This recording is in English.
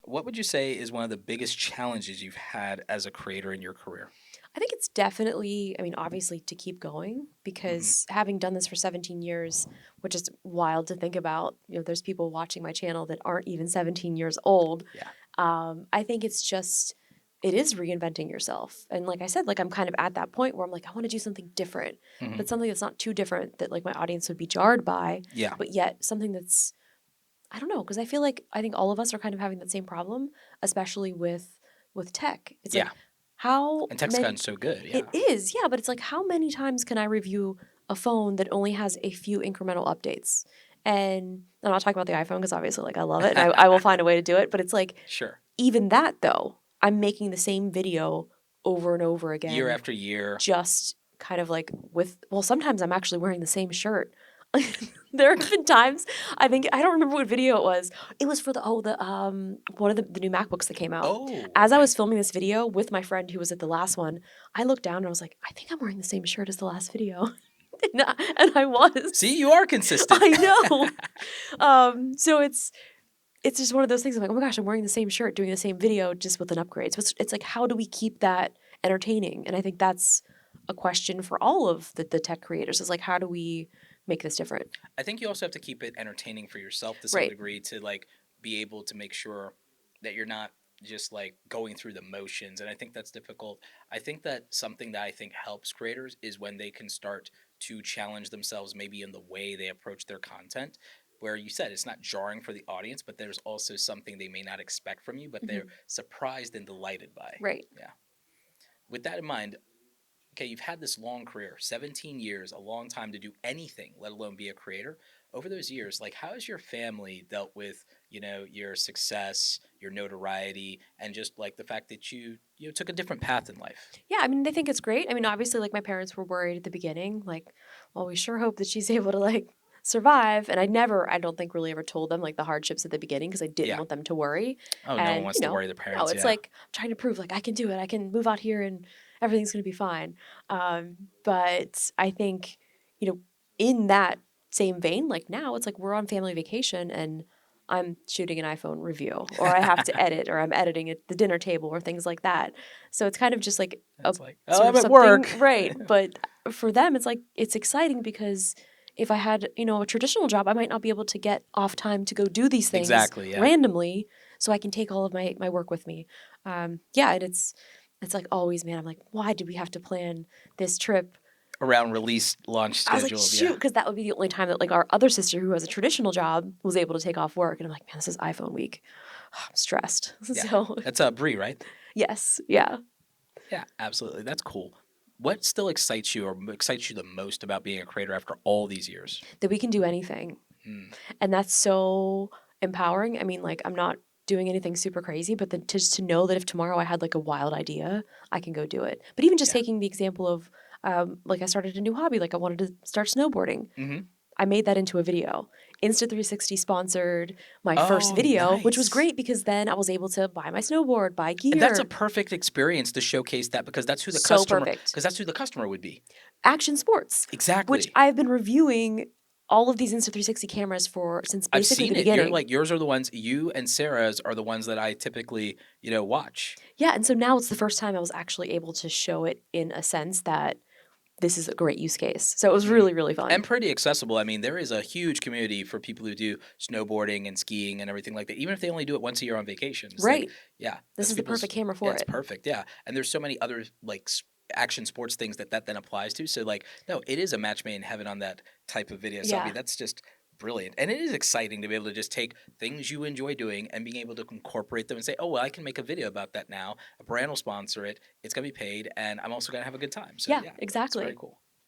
what would you say is one of the biggest challenges you've had as a creator in your career? I think it's definitely, I mean, obviously to keep going Hmm. because having done this for 17 years, which is wild to think about, there's people watching my channel that aren't even 17 years old. Yeah. I think it's just, it is reinventing yourself. And like I said, like I'm kind of at that point where I'm like, I want to do something different, Hmm. but something that's not too different that like my audience would be jarred by, Yeah. but yet something that's, I don't know, because I feel like I think all of us are kind of having that same problem, especially with tech. It's Yeah. like how And tech's gotten many so good. it Yeah. is, yeah, but it's like how many times can I review a phone that only has a few incremental updates? And I'm not talking about the iPhone because obviously like I love it and I will find a way to do it, but it's like Sure. even that though, I'm making the same video over and over Year again, after year. just kind of like with well, sometimes I'm actually wearing the same shirt. There have been times I think I don't remember what video it was. It was for the one of the new MacBooks that came out. Oh, As I okay. was filming this video with my friend who was at the last one, I looked down and I was like, I think I'm wearing the same shirt as the last video. And I See, was. you are consistent. I know. So it's just one of those things. I'm like, oh my gosh, I'm wearing the same shirt, doing the same video, just with an upgrade. So it's like, how do we keep that entertaining? And I think that's a question for all of the tech creators. Is like, how do we make this different? I think you also have to keep it entertaining for yourself to some Right. degree to like be able to make sure that you're not just like going through the motions. And I think that's difficult. I think that something that I think helps creators is when they can start to challenge themselves maybe in the way they approach their content. Where you said it's not jarring for the audience, but there's also something they may not expect from you, but they're Hmm. surprised and delighted by. Right. Yeah. With that in mind, okay, you've had this long career, 17 years, a long time to do anything, let alone be a creator. Over those years, like how has your family dealt with, your success, your notoriety, and just like the fact that you took a different path in life? Yeah. I mean, they think it's great. I mean, obviously, like my parents were worried at the beginning, like, well, we sure hope that she's able to like survive. And I don't think really ever told them like the hardships at the beginning because I didn't Yeah. want them to worry. Oh, no one And wants to worry their no, parents. it's Yeah. like I'm trying to prove like I can do it. I can move out here and everything's gonna be fine. But I think, you know, in that same vein, like now it's like we're on family vacation and I'm shooting an iPhone review or I have to edit or I'm editing at the dinner table or things like that. So it's kind of just like a It's like, oh, sort I'm of at something work. right. But for them, it's like it's exciting because if I had, a traditional job, I might not be able to get off time to go do these things Exactly. Yeah. randomly, so I can take all of my work with me. Yeah, and it's like always, man. I'm like, why did we have to plan this trip? Around release launch I was like, scheduled. shoot, Yeah. because that would be the only time that like our other sister who has a traditional job was able to take off work, and I'm like, man, this is iPhone week. I'm stressed. Yeah. So That's Bree, right? yes, yeah. Yeah, absolutely. That's cool. What still excites you or excites you the most about being a creator after all these years? That we can do anything. Hmm. And that's so empowering. I mean, like, I'm not doing anything super crazy, but then just to know that if tomorrow I had like a wild idea, I can go do it. But even just Yeah. taking the example of, like, I started a new hobby, like, I wanted to start snowboarding. Hmm. I made that into a video. Insta360 sponsored my first Oh, video, which was nice. great because then I was able to buy my snowboard, buy And that's a gear. perfect experience to showcase that because So perfect. that's who the customer would be. Action sports, which Exactly. I've been reviewing all of these Insta360 cameras for since I've basically the seen it. You're beginning. like yours are the ones you and Sarah's are the ones that I typically, watch. Yeah, and so now it's the first time I was actually able to show it in a sense that this is a great use case. So it was Mhm. really, really And fun. pretty accessible. I mean, there is a huge community for people who do snowboarding and skiing and everything like that. Even if they only do it once a year on vacation, it's like, Right. yeah, This that's is the people's. perfect camera Yeah, for it's it. perfect. Yeah, and there's so many other like action sports things that then applies to. So like, no, it is a match made in heaven on that type of video. So I mean, Yeah. that's just brilliant, and it is exciting to be able to just take things you enjoy doing and being able to incorporate them and say, oh well, I can make a video about that now. A brand will sponsor it. It's gonna be paid, and I'm also gonna have a good time. So Yeah, yeah, it's very exactly. cool.